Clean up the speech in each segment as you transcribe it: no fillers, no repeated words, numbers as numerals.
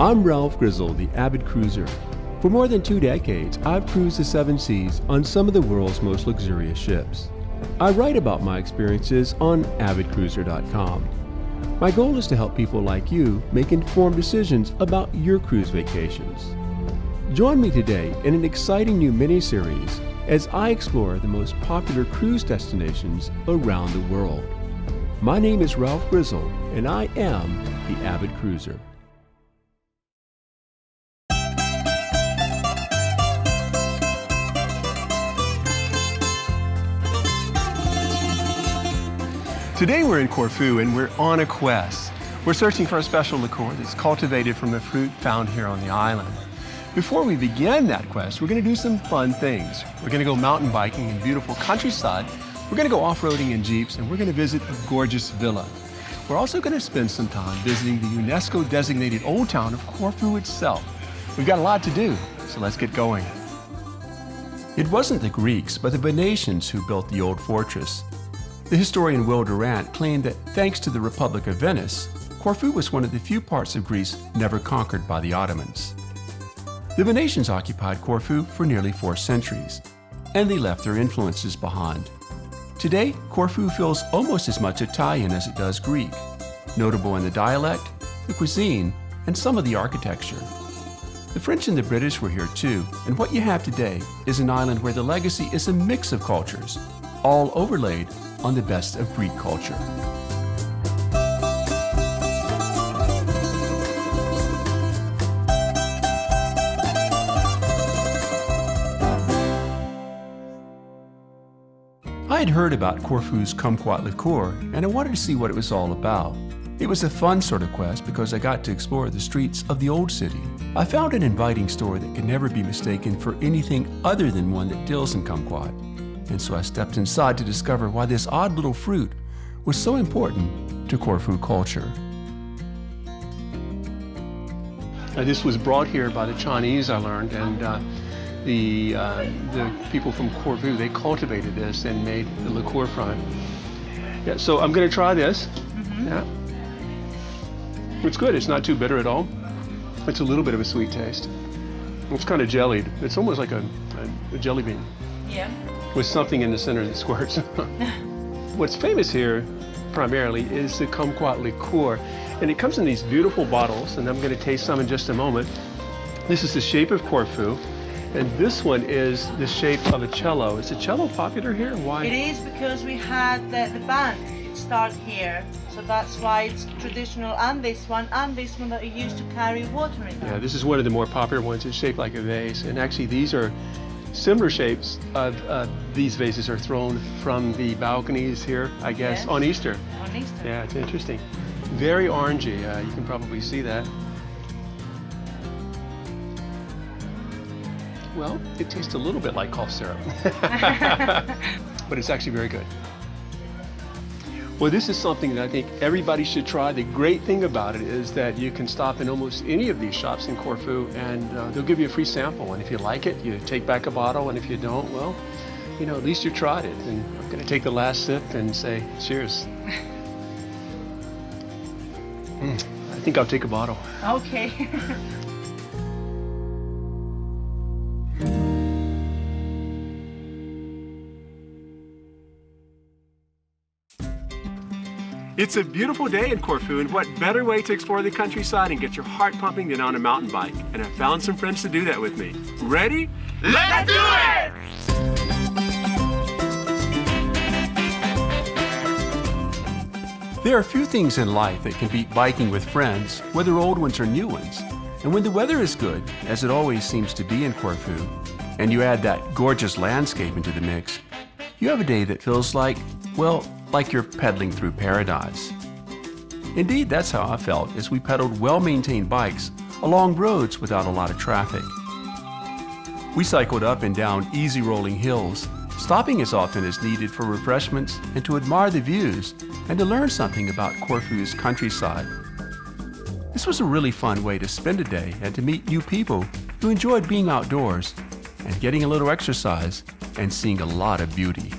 I'm Ralph Grizzle, the avid cruiser. For more than 2 decades, I've cruised the 7 seas on some of the world's most luxurious ships. I write about my experiences on avidcruiser.com. My goal is to help people like you make informed decisions about your cruise vacations. Join me today in an exciting new mini-series as I explore the most popular cruise destinations around the world. My name is Ralph Grizzle, and I am the Avid Cruiser. Today we're in Corfu and we're on a quest. We're searching for a special liqueur that's cultivated from a fruit found here on the island. Before we begin that quest, we're going to do some fun things. We're going to go mountain biking in beautiful countryside. We're going to go off-roading in Jeeps, and we're going to visit a gorgeous villa. We're also going to spend some time visiting the UNESCO-designated Old Town of Corfu itself. We've got a lot to do, so let's get going. It wasn't the Greeks, but the Venetians who built the old fortress. The historian Will Durant claimed that thanks to the Republic of Venice, Corfu was one of the few parts of Greece never conquered by the Ottomans. The Venetians occupied Corfu for nearly 4 centuries, and they left their influences behind. Today, Corfu feels almost as much Italian as it does Greek, notable in the dialect, the cuisine, and some of the architecture. The French and the British were here too, and what you have today is an island where the legacy is a mix of cultures, all overlaid on the best of Greek culture. I had heard about Corfu's kumquat liqueur, and I wanted to see what it was all about. It was a fun sort of quest because I got to explore the streets of the old city. I found an inviting store that could never be mistaken for anything other than one that deals in kumquat. And so I stepped inside to discover why this odd little fruit was so important to Corfu culture. This was brought here by the Chinese, I learned, and the people from Corfu, they cultivated this and made the liqueur from it. Yeah, so I'm going to try this. Yeah. It's good. It's not too bitter at all. It's a little bit of a sweet taste. It's kind of jellied. It's almost like a jelly bean. Yeah. With something in the center that squirts. What's famous here primarily is the kumquat liqueur, and it comes in these beautiful bottles, and I'm going to taste some in just a moment. This is the shape of Corfu, and this one is the shape of a cello. Is the cello popular here? Why? It is because we had the band. It started here, so that's why it's traditional. And this one that we used to carry water in. Yeah, this is one of the more popular ones. It's shaped like a vase, and actually these are similar shapes of these vases are thrown from the balconies here, I guess, yes. On Easter. On Easter. Yeah, it's interesting. Very orangey. You can probably see that. Well, it tastes a little bit like cough syrup, but it's actually very good. Well, this is something that I think everybody should try. The great thing about it is that you can stop in almost any of these shops in Corfu and they'll give you a free sample. And if you like it, you take back a bottle. And if you don't, well, you know, at least you tried it. And I'm going to take the last sip and say, cheers. I think I'll take a bottle. Okay. It's a beautiful day in Corfu, and what better way to explore the countryside and get your heart pumping than on a mountain bike? And I found some friends to do that with me. Ready? Let's do it! There are few things in life that can beat biking with friends, whether old ones or new ones. And when the weather is good, as it always seems to be in Corfu, and you add that gorgeous landscape into the mix, you have a day that feels like, well, like you're pedaling through paradise. Indeed, that's how I felt as we pedaled well-maintained bikes along roads without a lot of traffic. We cycled up and down easy rolling hills, stopping as often as needed for refreshments and to admire the views and to learn something about Corfu's countryside. This was a really fun way to spend a day and to meet new people who enjoyed being outdoors and getting a little exercise and seeing a lot of beauty.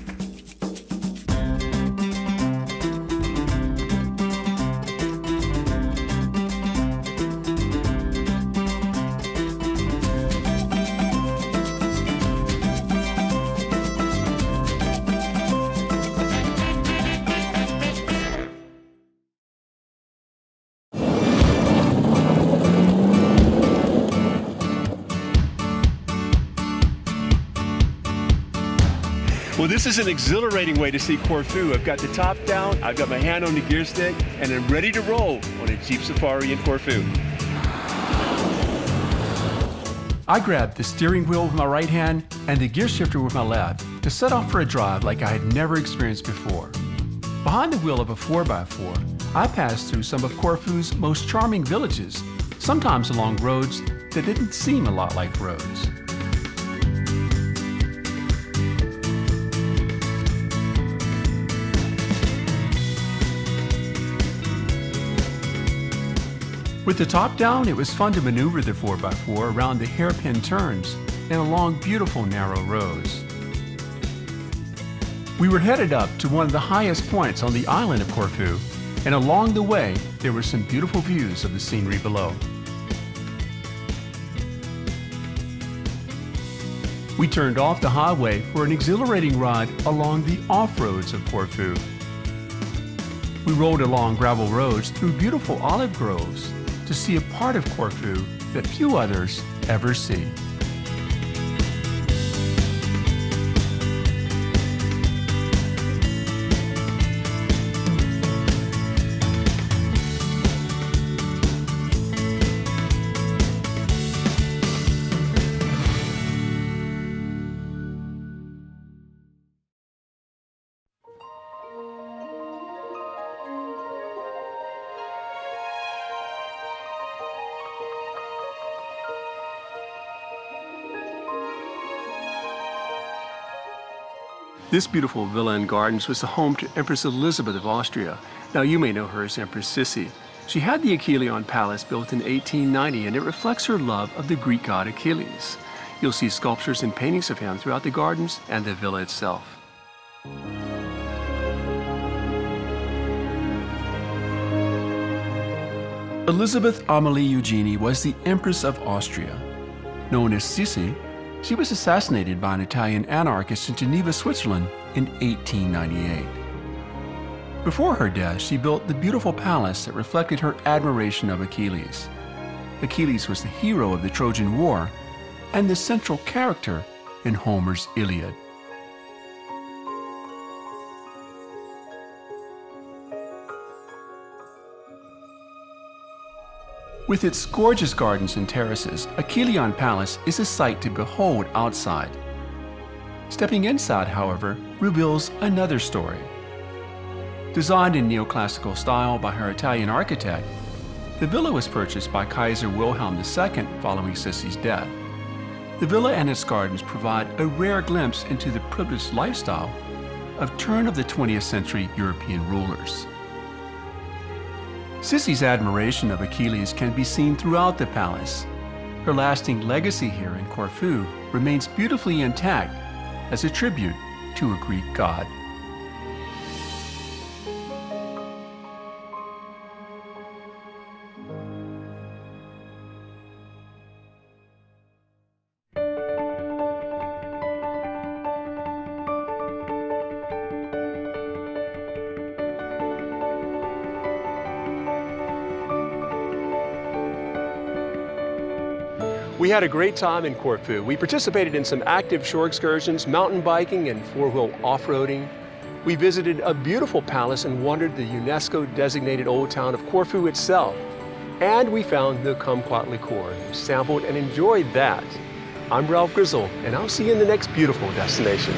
Well, this is an exhilarating way to see Corfu. I've got the top down, I've got my hand on the gear stick, and I'm ready to roll on a Jeep Safari in Corfu. I grabbed the steering wheel with my right hand and the gear shifter with my left to set off for a drive like I had never experienced before. Behind the wheel of a 4x4, I passed through some of Corfu's most charming villages, sometimes along roads that didn't seem a lot like roads. With the top down, it was fun to maneuver the 4x4 around the hairpin turns and along beautiful narrow roads. We were headed up to one of the highest points on the island of Corfu, and along the way, there were some beautiful views of the scenery below. We turned off the highway for an exhilarating ride along the off-roads of Corfu. We rode along gravel roads through beautiful olive groves to see a part of Corfu that few others ever see. This beautiful villa and gardens was the home to Empress Elizabeth of Austria. Now you may know her as Empress Sissi. She had the Achilleon Palace built in 1890, and it reflects her love of the Greek god Achilles. You'll see sculptures and paintings of him throughout the gardens and the villa itself. Elizabeth Amalie Eugenie was the Empress of Austria. Known as Sissi, she was assassinated by an Italian anarchist in Geneva, Switzerland in 1898. Before her death, she built the beautiful palace that reflected her admiration of Achilles. Achilles was the hero of the Trojan War and the central character in Homer's Iliad. With its gorgeous gardens and terraces, Achilleon Palace is a sight to behold outside. Stepping inside, however, reveals another story. Designed in neoclassical style by her Italian architect, the villa was purchased by Kaiser Wilhelm II following Sissi's death. The villa and its gardens provide a rare glimpse into the privileged lifestyle of turn of the 20th century European rulers. Sissi's admiration of Achilles can be seen throughout the palace. Her lasting legacy here in Corfu remains beautifully intact as a tribute to a Greek god. We had a great time in Corfu. We participated in some active shore excursions, mountain biking, and four-wheel off-roading. We visited a beautiful palace and wandered the UNESCO-designated old town of Corfu itself. And we found the kumquat liqueur, sampled and enjoyed that. I'm Ralph Grizzle, and I'll see you in the next beautiful destination.